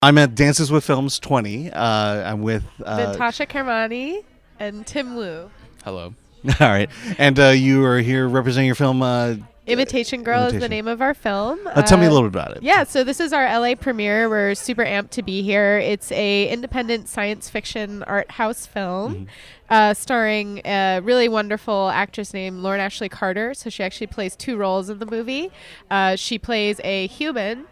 I'm at Dances with Films 20. I'm with Natasha Kermani and Tim Wu. Hello. all right, and you are here representing your film. Imitation Girl is the Imitation. name of our film. Tell me a little bit about it. Yeah, so this is our LA premiere. We're super amped to be here. It's a independent science fiction art house film starring a really wonderful actress named Lauren Ashley Carter. So she actually plays two roles in the movie. She plays a human,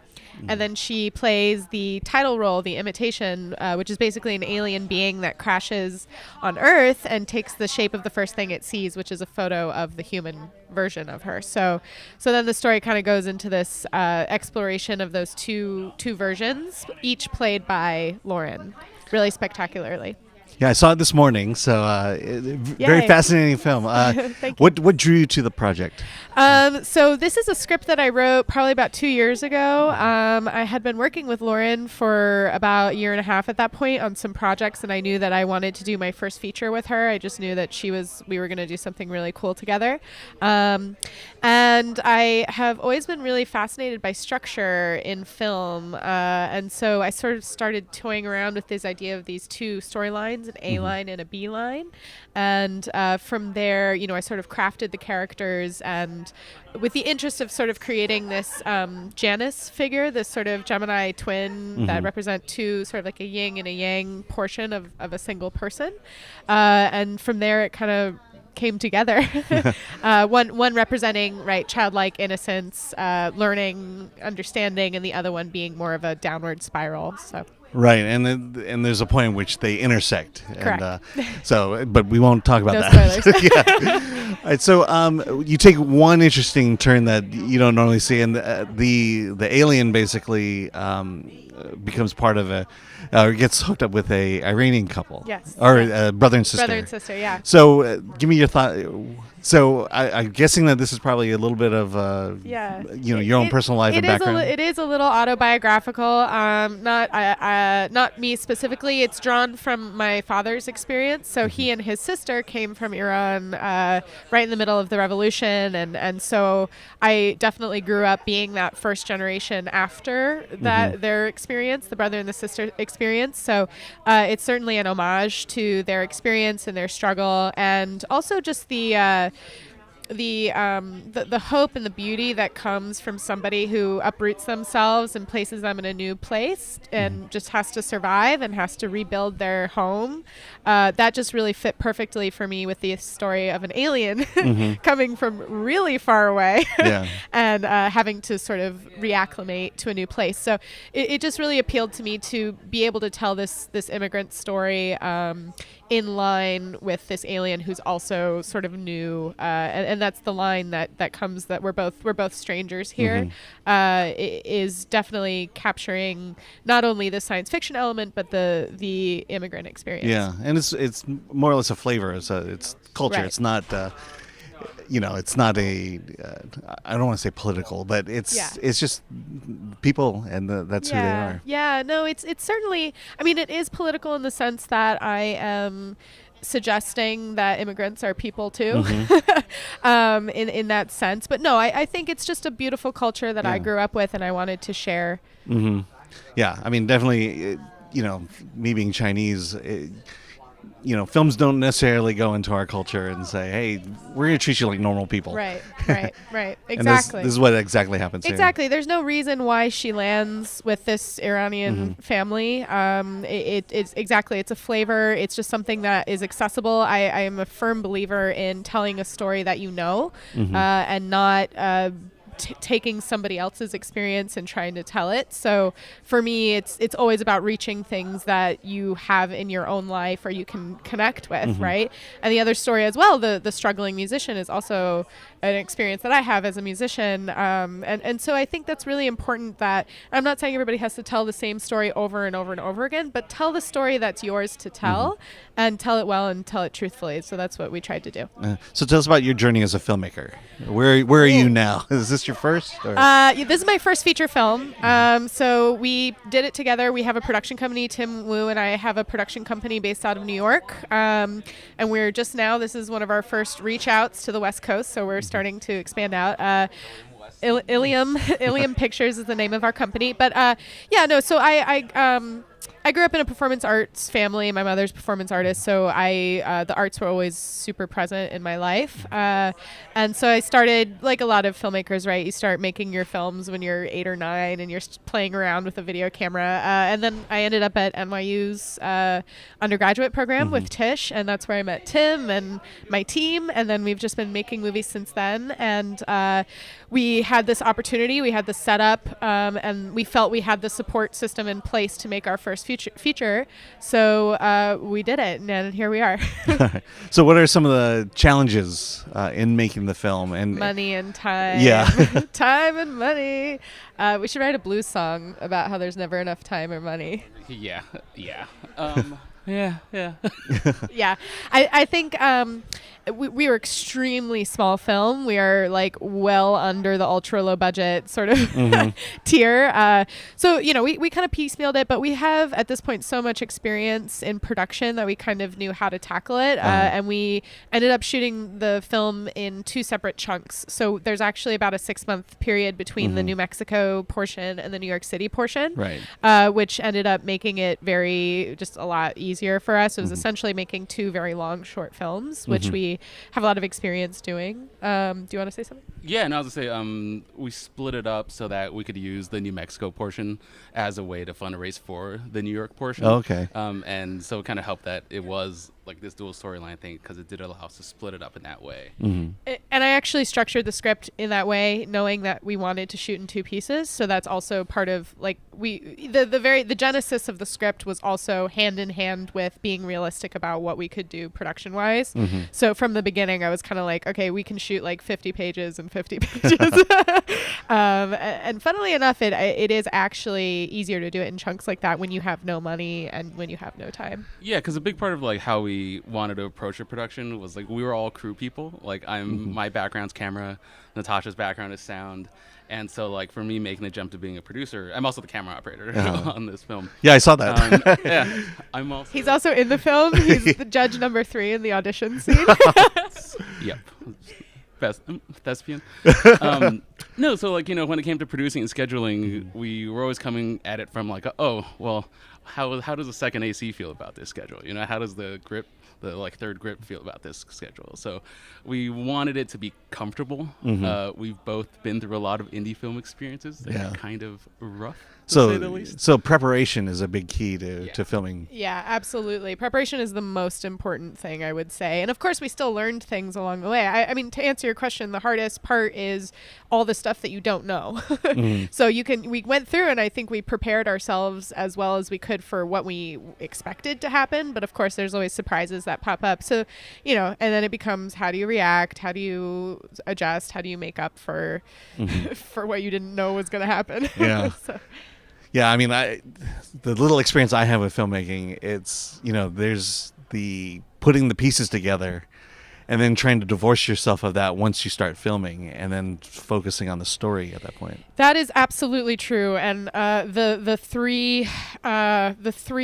and then she plays the title role, the Imitation, which is basically an alien being that crashes on Earth and takes the shape of the first thing it sees, which is a photo of the human version of her. So then the story kind of goes into this exploration of those two versions, each played by Lauren, really spectacularly. Yeah, I saw it this morning, so very Yay. fascinating film. Thank you. What drew you to the project? So this is a script that I wrote probably about 2 years ago. I had been working with Lauren for about a year and a half at that point on some projects, and I knew that I wanted to do my first feature with her. I just knew that we were going to do something really cool together. And I have always been really fascinated by structure in film. And so I sort of started toying around with this idea of these two storylines, an A line and a B line. And from there, I sort of crafted the characters, and with the interest of sort of creating this Janus figure, this sort of Gemini twin that represent two, sort of like a yin and a yang portion of a single person. And from there, it kind of came together. One representing childlike innocence, learning, understanding, and the other one being more of a downward spiral. So. Right, and there's a point in which they intersect. Correct. And, but we won't talk about No that. spoilers. Yeah. All right, so you take one interesting turn that you don't normally see, and the alien basically becomes part of gets hooked up with a Iranian couple. Yes. Or brother and sister. Brother and sister, yeah. So give me your thought. So I'm guessing that this is probably a little bit of your own personal life and background. It is a little autobiographical. Not me specifically. It's drawn from my father's experience. So he and his sister came from Iran right in the middle of the revolution, and so I definitely grew up being that first generation after that their experience, the brother and the sister experience. So it's certainly an homage to their experience and their struggle, and also just the hope and the beauty that comes from somebody who uproots themselves and places them in a new place and just has to survive and has to rebuild their home. That just really fit perfectly for me with the story of an alien coming from really far away and having to sort of reacclimate to a new place. So it just really appealed to me to be able to tell this immigrant story in line with this alien who's also sort of new, and that's the line that comes, that we're both strangers here, is definitely capturing not only the science fiction element but the immigrant experience. Yeah, and it's more or less a flavor. It's culture. Right. It's not. It's not a. I don't want to say political, but it's just people, and that's who they are. Yeah, no, it's certainly. I mean, it is political in the sense that I am suggesting that immigrants are people too, in that sense. But no, I think it's just a beautiful culture that I grew up with, and I wanted to share. Yeah, I mean, definitely. Me being Chinese. Films don't necessarily go into our culture and say, "Hey, we're going to treat you like normal people." Right. Exactly. And this is what exactly happens here. Exactly. There's no reason why she lands with this Iranian family. It's exactly. It's a flavor. It's just something that is accessible. I am a firm believer in telling a story that and not taking somebody else's experience and trying to tell it. So for me, it's always about reaching things that you have in your own life or you can connect with, right? And the other story as well, the struggling musician, is also an experience that I have as a musician. And so I think that's really important, that I'm not saying everybody has to tell the same story over and over and over again, but tell the story that's yours to tell and tell it well and tell it truthfully. So that's what we tried to do. So tell us about your journey as a filmmaker. Where are you now? Is this your first? Or? This is my first feature film. So we did it together. We have a production company. Tim Wu and I have a production company based out of New York. And we're just now, this is one of our first reach outs to the West Coast. So we're starting to expand out. Ilium Pictures is the name of our company. But so I grew up in a performance arts family. My mother's a performance artist, so the arts were always super present in my life. And so I started, like a lot of filmmakers, right? You start making your films when you're 8 or 9, and you're playing around with a video camera. And then I ended up at NYU's undergraduate program with Tish, and that's where I met Tim and my team. And then we've just been making movies since then. And we had this opportunity, we had the setup, and we felt we had the support system in place to make our first feature. So we did it, and here we are. So what are some of the challenges in making the film? And money and time. Yeah. Time and money. We should write a blues song about how there's never enough time or money. Yeah. Yeah. Yeah. I think we were extremely small film. We are like well under the ultra low budget sort of tier. So, we kind of piecemealed it, but we have at this point so much experience in production that we kind of knew how to tackle it. And we ended up shooting the film in 2 separate chunks. So there's actually about a 6-month period between the New Mexico portion and the New York City portion, right. Which ended up making it just a lot easier for us. It was essentially making 2 very long short films, which we have a lot of experience doing. Do you want to say something? Yeah, and I was going to say, we split it up so that we could use the New Mexico portion as a way to fundraise for the New York portion. Oh, okay. And so it kind of helped that it was like this dual storyline thing, because it did allow us to split it up in that way. And I actually structured the script in that way, knowing that we wanted to shoot in 2 pieces. So that's also part of like the genesis of the script was also hand in hand with being realistic about what we could do production wise. So from the beginning, I was kind of like, okay, we can shoot like 50 pages and 50 pages. And funnily enough, it is actually easier to do it in chunks like that when you have no money and when you have no time. Yeah, because a big part of like how we wanted to approach a production was like we were all crew people. Like my background's camera, Natasha's background is sound. And so, like, for me making the jump to being a producer, I'm also the camera operator on this film. Yeah, I saw that. Yeah, He's also in the film. He's the judge number 3 in the audition scene. Yep. Best thespian. No, so, like, when it came to producing and scheduling, we were always coming at it from, like, how does the second AC feel about this schedule? How does the third grip feel about this schedule? So we wanted it to be comfortable. We've both been through a lot of indie film experiences that are kind of rough, to say the least. So preparation is a big key to filming. Yeah, absolutely. Preparation is the most important thing, I would say. And of course, we still learned things along the way. I mean, to answer your question, the hardest part is all the stuff that you don't know. So we went through, and I think we prepared ourselves as well as we could for what we expected to happen. But of course, there's always surprises that pop up. So, and then it becomes, how do you react? How do you adjust? How do you make up for for what you didn't know was going to happen? Yeah. Yeah, I mean, the little experience I have with filmmaking, it's, there's the putting the pieces together and then trying to divorce yourself of that once you start filming, and then focusing on the story at that point. That is absolutely true. And the three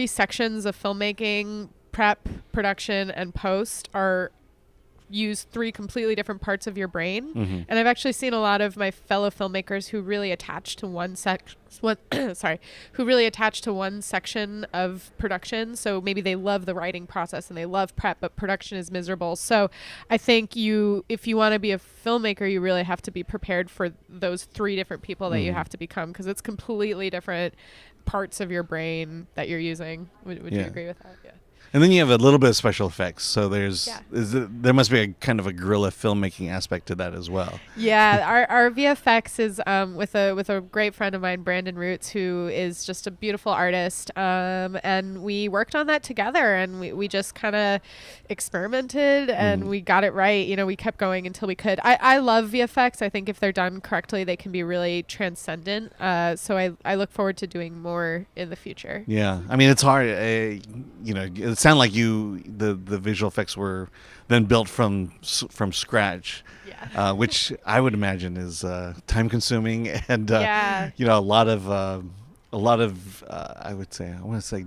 sections of filmmaking, prep, production, and post, use 3 completely different parts of your brain. And I've actually seen a lot of my fellow filmmakers who really attach to one section of production. So maybe they love the writing process and they love prep, but production is miserable. So I think if you want to be a filmmaker, you really have to be prepared for those 3 different people that you have to become, because it's completely different parts of your brain that you're using. Would you agree with that? Yeah. And then you have a little bit of special effects. So there must be a kind of a guerrilla filmmaking aspect to that as well. Yeah, our VFX is with a great friend of mine, Brandon Roots, who is just a beautiful artist. And we worked on that together, and we just kind of experimented, and we got it right. We kept going until we could. I love VFX. I think if they're done correctly, they can be really transcendent. So I look forward to doing more in the future. Yeah, I mean, it's hard. It sounded like the visual effects were then built from scratch, which I would imagine is time consuming and a lot of I want to say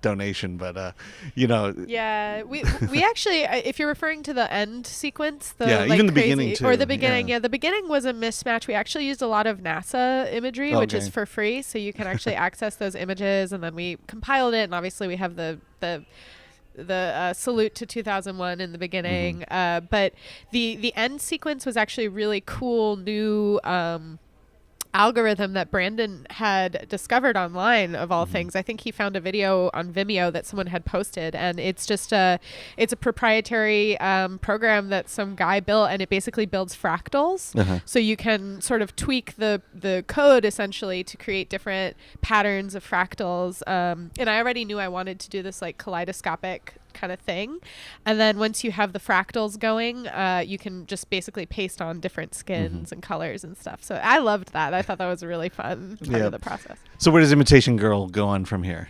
donation, but you know. Yeah, we actually, if you're referring to the end sequence, the Yeah, like even the crazy, beginning, too. or the beginning. Yeah. Yeah, the beginning was a mismatch. We actually used a lot of NASA imagery, which is Okay. for free, so you can actually access those images. And then we compiled it, and obviously we have the salute to 2001 in the beginning. But the end sequence was actually a really cool new algorithm that Brandon had discovered online, of all things. I think he found a video on Vimeo that someone had posted, and it's just it's a proprietary program that some guy built, and it basically builds fractals. So you can sort of tweak the code essentially to create different patterns of fractals. And I already knew I wanted to do this like kaleidoscopic kind of thing, and then once you have the fractals going, you can just basically paste on different skins and colors and stuff. So I loved that. I thought that was a really fun part of the process. So where does Imitation Girl go on from here?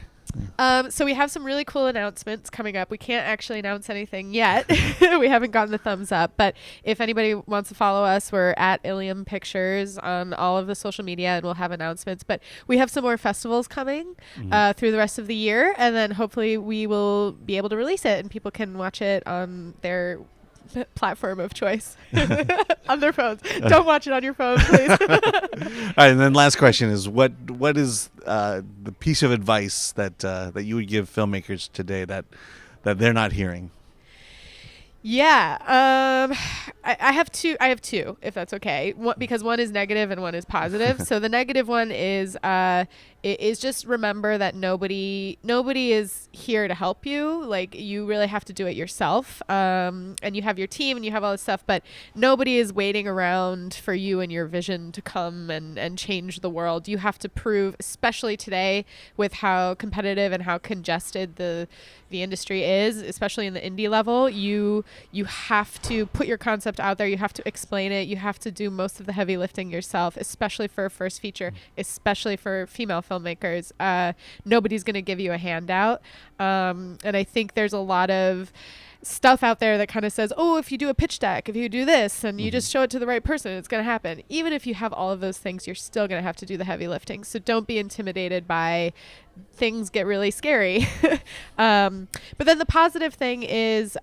So we have some really cool announcements coming up. We can't actually announce anything yet. We haven't gotten the thumbs up, but if anybody wants to follow us, we're at Ilium Pictures on all of the social media, and we'll have announcements. But we have some more festivals coming through the rest of the year, and then hopefully we will be able to release it and people can watch it on their platform of choice on their phones. Don't watch it on your phone, please. All right, and then last question is what is the piece of advice that that you would give filmmakers today that they're not hearing? Yeah, I have two, if that's okay. Because one is negative and one is positive. So the negative one is just remember that nobody is here to help you. Like, you really have to do it yourself. And you have your team and you have all this stuff, but nobody is waiting around for you and your vision to come and change the world. You have to prove, especially today with how competitive and how congested the industry is, especially in the indie level. You have to put your concept out there. You have to explain it. You have to do most of the heavy lifting yourself, especially for a first feature, especially for female filmmakers. Nobody's going to give you a handout. And I think there's a lot of stuff out there that kind of says, oh, if you do a pitch deck, if you do this and you just show it to the right person, it's going to happen. Even if you have all of those things, you're still going to have to do the heavy lifting. So don't be intimidated by things get really scary. But then the positive thing is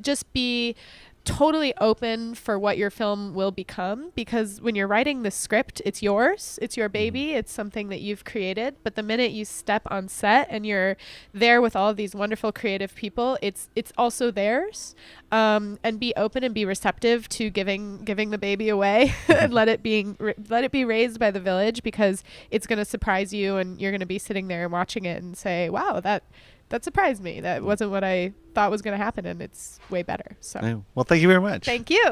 just be totally open for what your film will become, because when you're writing the script, it's yours, it's your baby, it's something that you've created. But the minute you step on set and you're there with all of these wonderful creative people, it's also theirs. And be open and be receptive to giving the baby away and let it be raised by the village, because it's going to surprise you and you're going to be sitting there watching it and say, wow, that surprised me. That wasn't what I thought was going to happen, and it's way better. So, Well, thank you very much. Thank you.